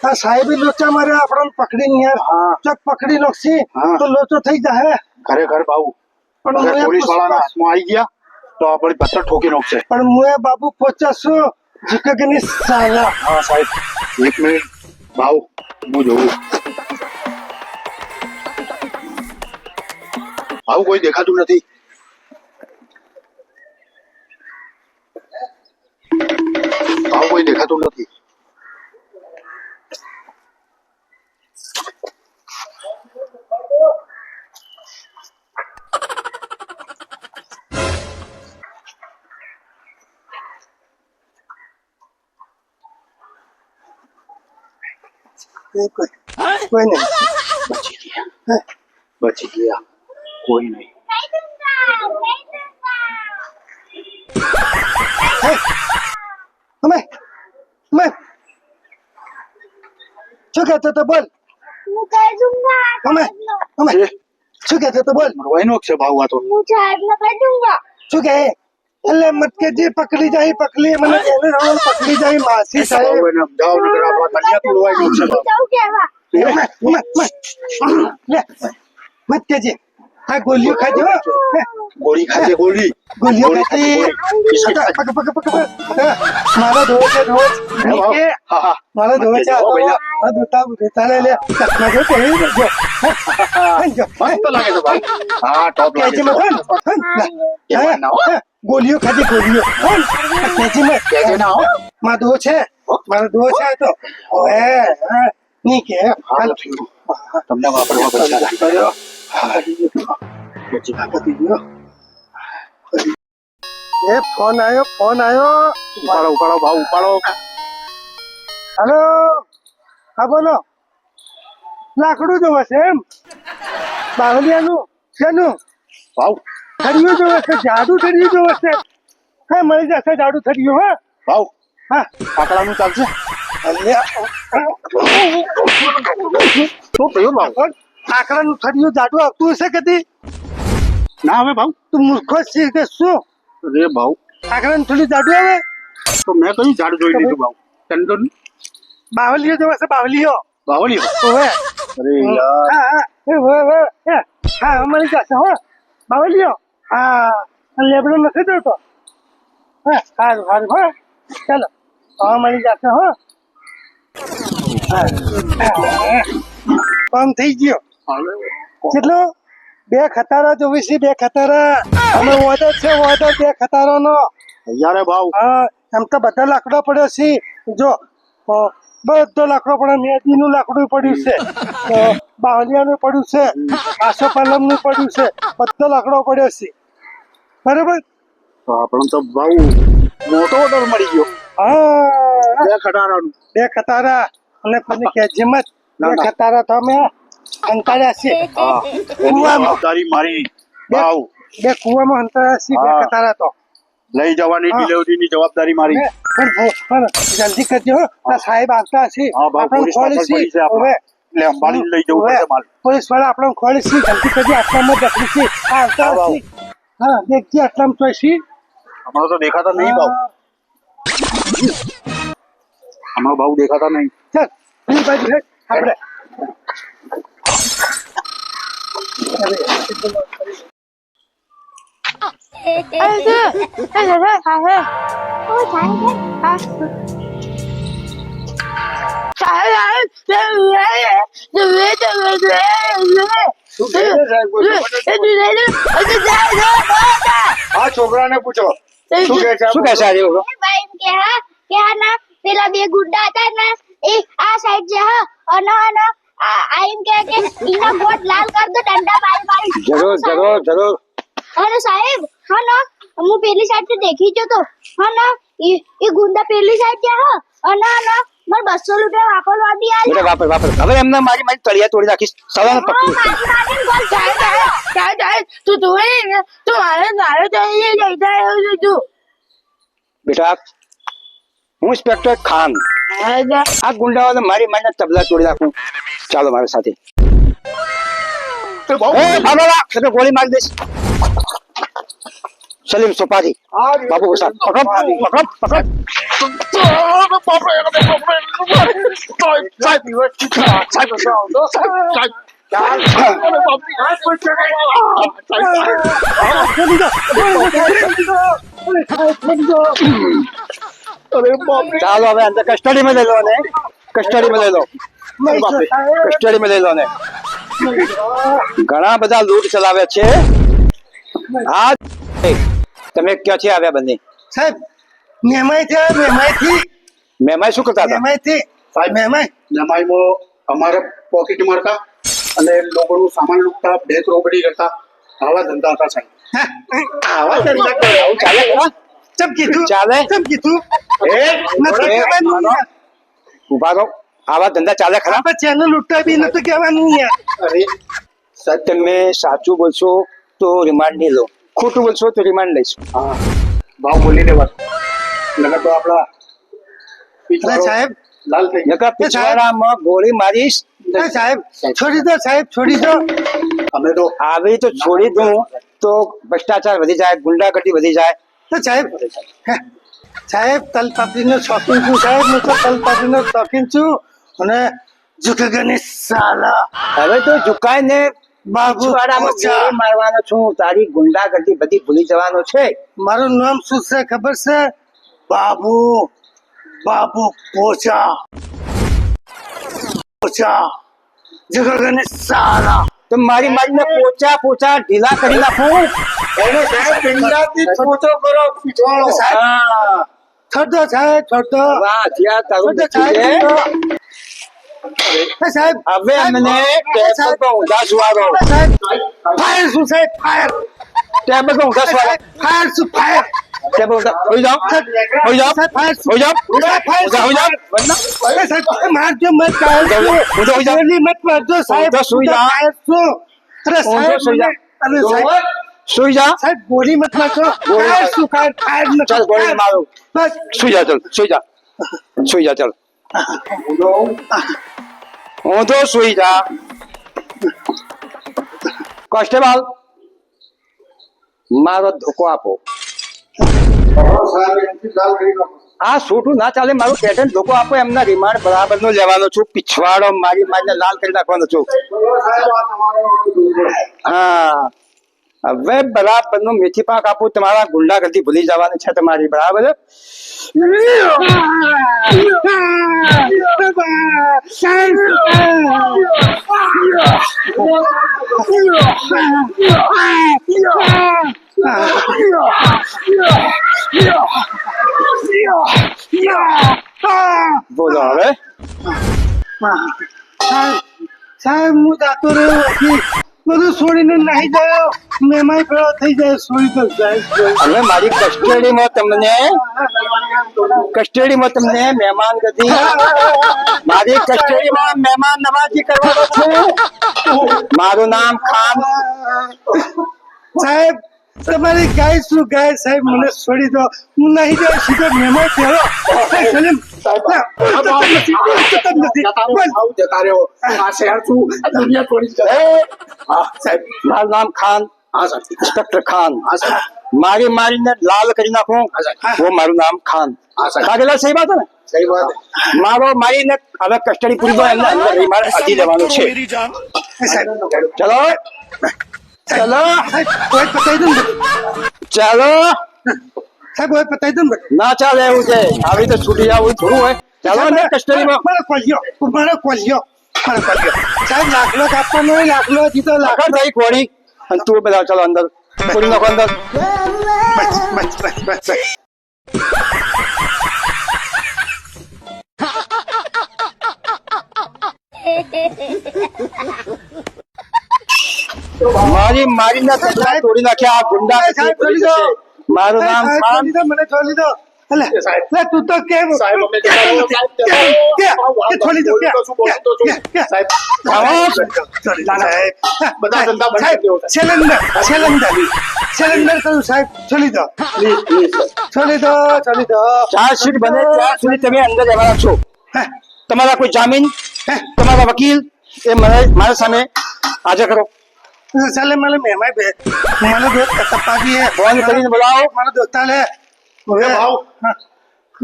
આ સાહેબી લોચા મારે આપણને પકડીને યાર ચક પકડી નાખશી તો લોચો થઈ જાય ખરેખર બાબુ પણ પોલીસ વાળાના હાથમાં આવી ગયા તો આપણી પથ્થર ઠોકી નાખશે પણ હું એ બાબુ પહોંચાશું જીકગની સાલા હા સાહેબ એક મિનિટ ભાવ હું જોઉં આવું કોઈ દેખાતું નથી આવું કોઈ દેખાતું નથી કોઈ નહીં બચી ગયા કોઈ નહીં અમે શું કહેતો તો બોલ અમે શું કહેતો તો બોલ રોઈનો છે ભાવ આ તો શું કહે એટલે મત કે જે પકડી જાય પકડી મને એને રાવણ પકડી જાય માસી સાહેબ અમદાવાદ આપણા તલિયા રોઈનો છે મત કેજે આ ગોલીઓ ખાજો ગોળી ખાજે ગોળી ગોલીઓ ખાતી પક પક પક મારો ધોવે છે રોજ કે મારો ધોવે છે આ દોતા લે ચકના જો કે જો મસ્ત લાગે છે ભાઈ હા ટોપ લાગે કેજે મત ગોલીઓ ખાતી ગોલીઓ કેજે ના હો મારો છે તો ઓએ ની કે હાલ તમને વાપરવા પૈસા એ ફોન આવ્યો ઉપાડો ભાવ ઉપાડો હેલો હા બોલો લાકડું જોવે છે એમ બાવલિયાનું શેનું ભાવ ઠરિયું જોવે છે જાડુ ઠરિયું જોવે છે હા મળી જશે જાડુ ઠરિયું હા ભાવ હા આકડાનું ચાલશે શું કહ્યું ભાવ આકડાનું ઠરિયું જાડુ આવતું હશે કદી ના હવે ભાવ તું મૂર્ખો છે કે શું અરે ભાવ આકડાનું થોડું જાડુ આવે તો મેં કયું ઝાડ જોઈ લીધું ભાવ તને તો બાવલીઓ જોવે છે બાવલીઓ બાવળીઓ ઓવે અરે યાર હા મળી જશે હો બાવલીઓ હા લેબડો નથી જોતો હા સારું હો ચાલો હા મળી જશે હો કામ થઈ ગયો કેટલો 2 ખતારા જોવી છે 2 ખતારા અમે ઓર્ડર છે ઓર્ડર 2 ખતારાનો યાર ભાવ હા એમ તો બધા લાકડો પડ્યો છે જો બધો લાકડો પડ્યો મેદીનું લાકડું પડ્યું છે બાવલિયાનું પડ્યું છે આસોપાલમનું પડ્યું છે બધો લાકડો પડ્યો છે બરાબર તો આપણને તો ભાવ મોટો ઓર્ડર મળી ગયો હા 2 ખટારાનું 2 ખતારા અને કોને કહેજે મત 2 ખતારા તો અમે અંતાર્યા છે જવાબદારી મારી ભાવ 2 કુવામાં અંતાર્યા છે 2 ખતારા તો લઈ જવાની ડિલિવરીની જવાબદારી મારી પણ જલ્દી કરજો સાહેબ આવતા છે આપણે ખોલી છે હવે એટલે અંબાડી લઈ જવું પડશે માલ પોલીસ વાળા આપણે ખોલી છે જલ્દી કરજો આટલામાં દખલી છે આવતા છે હા દેખજી આટલામાં તો છે હમણાં તો દેખાતા નહીં ભાવ હમણાં ભાવ દેખાતા નહીં ચાલ પેલી બાજુ હેઠ આપણે આ છોકરાને પૂછો શું કહે છે પેલા 2 ગુંડા હતા ને એ આ સાઈડ છે અને આઈમ કે ઇના ગોટ લાલ કર દો ડંડા મારી જરૂર અરે સાહેબ હું પેલી સાઈડ થી દેખી જો તો એ ગુંડા પેલી સાઈડ છે અને મને 200 રૂપિયા વાપરવા દી આલે વાપર હવે એમને મારી તળિયા તોડી નાખીશ સવારે પકડી તું મારે નારે જઈ જાય તું બેટા હું ઇન્સ્પેક્ટર ખાન આ ગુંડાઓને મારી મારીને તબલા તોડી નાખું ચાલો મારી સાથે ગોળી મારી દઈશ સલીમ સોપારી બાબુ પકડ ચાલો હવે અંદર કસ્ટડીમાં લઈ લો ને કસ્ટડીમાં લઈ લો કસ્ટડીમાં લઈ લો ને ઘણા બધા લૂંટ ચલાવે છે હા તમે ક્યાંથી આવ્યા બંને સાહેબ મેમાઈ થયા મેમાઈથી મેમાઈ શું કરતા હતા મેમાઈથી મેમાઈ જમાઈમાં અમારે પોકેટ મારતા અને લોકોનું સામાન લૂંટતા બેંક રોબડી કરતા આવા ધંધા હતા સાહેબ આવા ધંધા કરે આવું ચાલે ખરા? ચમ કીધું ચાલે? ચમ કીધું નતું કહેવાનું યાર. ઉભા રહો આવા ધંધા ચાલે ખરા આપણે ચેનલ લૂંટતા બી નતું કહેવાનું યાર. અરે સાહેબ તમે સાચું બોલશો તો રિમાન્ડ નહીં લો ખોટું બોલશો તો રિમાન્ડ લઈશું હા ભાવ બોલી દેવા નકર તો આપણા અરે સાહેબ લાલ થઈ ગયા. નકર પિછવાડામાં ગોળી મારીશ અરે સાહેબ છોડી દો સાહેબ છોડી દો અમે તો આવી તો છોડી દઉં તો ભ્રષ્ટાચાર વધી જાય ગુંડાગર્દી વધી જાય તો સાહેબ હે, સાહેબ તલપાપડીનો શોખીન છું સાહેબ હું તો તલપાપડીનો શોખીન છું અને ઝુકેગની સાલા હવે તો ઝુકાઈને બાબુ પિછવાડામાં પોચા. ગોળી મારવાનો છું તારી ગુંડાગર્દી બધી ભૂલી જવાનો છે મારું નામ શું છે ખબર છે બાબુ બાબુ પોચા પોચા ઝુકેગની સાલા તો મારી મારીને પોચા પોચા ઢીલા કરી નાખું એને સાહેબ પિંજરાથી છોટો કરો પીછવાડો હા છોડ દો સાહેબ છોડ દો વાહ જ્યાં તારું છોડ દો નક્કી છે. સાહેબ હવે અમને ટેબલ પર ઊંધા સુવાડો સાહેબ ફાયર શું સાહેબ ફાયર ટેબલ પર ઊંધા સુવાડો ફાયર શું ફાયર ટેબલ ઉપર હોઈ જાઓ હોઈ જાઓ હોઈ જાઓ હોઈ જાઓ સાહેબ મારજો મત ગોલી મત મારજો સાહેબ ઊંધો સુઈ જા. ફાયર શું અરે ઊંધો સાહેબ સુઈ જા. અરે સાહેબ સુઈ જા સાહેબ ગોલી મત મારજો ગોળી ફાયર માર. શું ફાયર ફાયર ન ચાલ ગોળી મારું બસ સુઈ જા ચાલ સુઈ જા સુઈ જા ચાલ ઊંધો સુઈ જા કોન્સ્ટેબલ મારો ધોકો આપો સાહેબ એમથી લાલ કરી નાખો આ છોટું ના ચાલે મારું પેટર્ન ધોકો આપો એમના રિમાન્ડ બરાબર નો લેવાનો છું પીછવાડો મારી મારીને લાલ કરી નાખવાનો છું સાહેબ આ તમારો હા હવે બરાબર નું મેથી પાક આપું તમારા ગુંડાગર્દી ભૂલી જવાની છે તમારી બરાબર બોલો હવે સાહેબ હું જાતો રહ્યો નથી બધું છોડીને નાહી ગયો મેમાઈ ભેળો થઈ જાય છોડી દો સાહેબ હવે મારી કસ્ટડીમાં તમને મહેમાન ગતિ મારી કસ્ટડીમાં મહેમાન નવાજી કરવાનો છું મારું નામ ખાન સાહેબ તમારી ગાય શું ગાય સાહેબ મને છોડી દો હું નહીં જાઉં સીધો મેમાઈ ભેળો સલીમ જતા રહ્યો આ શહેર છું આ દુનિયા છોડી જશે હા સાહેબ મારું નામ ખાન હા સાહેબ ઇન્સ્પેક્ટર ખાન હા સાહેબ મારી મારીને લાલ કરી નાખું वो મારું નામ ખાન હા સાહેબ કાગેલા સહી વાત હે ને સહી વાત હે. મારો મારીને હવે કસ્ટડી પૂરી દો એમને અંદર રિમાન્ડ અધી લેવાનો છે સાહેબ ચલો ચલો સાહેબ કોઈ પતાઈ દો ને ચાલો સાહેબ કોઈ પતાઈ દો ને ના ચાલે એવું છે આવી તો છૂટી જવું થોડું હોય ચાલો ને કસ્ટડીમાં મારો કોલ્યો સાહેબ લાખલો કાપવાનો હોય લાખલો જીતો લાખ આગળ રહી કોણી અને તું બધા ચાલો અંદર પૂરી નાખો અંદર બસ મારી મારીને તબલા તોડી નાખ્યા આ ગુંડા સાહેબ છોડી દો મારું નામ સાહેબ, ખાન છોડી દો મને છોડી દો અલે સાહેબ. લે તું તો કેમ સાહેબ અમે જતા રહ્યો સાહેબ કે છોડી દો બોલું તો છું, બોલું તો છું. સાહેબ છોડી દો સાહેબ બધા ધંધા બંધ સાહેબ, કરી દેવો, સિલિન્ડર કરું સાહેબ છોડી દો છોડી દો ચાર્જશીટ બને ત્યાં સુધી તમે અંદર રહેવાના છો હે, તમારા કોઈ જામીન હે. તમારા વકીલ એ મારા સામે હાજર કરો ચાલે મને મેમાઈ બે મને દો તપાવી હે ફોન કરીને બોલાવો મને દોસ્તા લે હવે ભાવ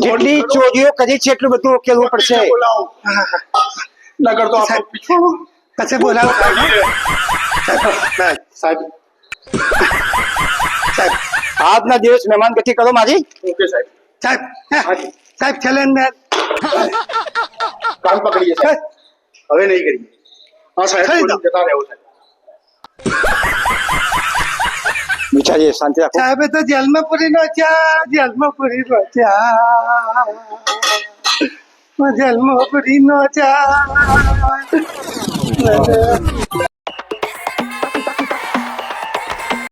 જેટલી ચોરીઓ કરી છે એટલું બધું ઉકેલવું પડશે. બોલાવો નગર તો આપણો પીછો પછી બોલાવો સાહેબ સાહેબ આજના દિવસ મહેમાન ગતિ કરો મારી. ઓકે સાહેબ સાહેબ સાહેબ ચલે ને કાન પકડીએ સાહેબ હવે નહીં કરીએ હા સાહેબ થઈ થોડું જતા રહેવું સાહેબ વિચારીએ શાંતિ રાખો. સાહેબે તો જેલમાં પૂરી નો જેલમાં પૂરી નો જેલમાં પૂરી નો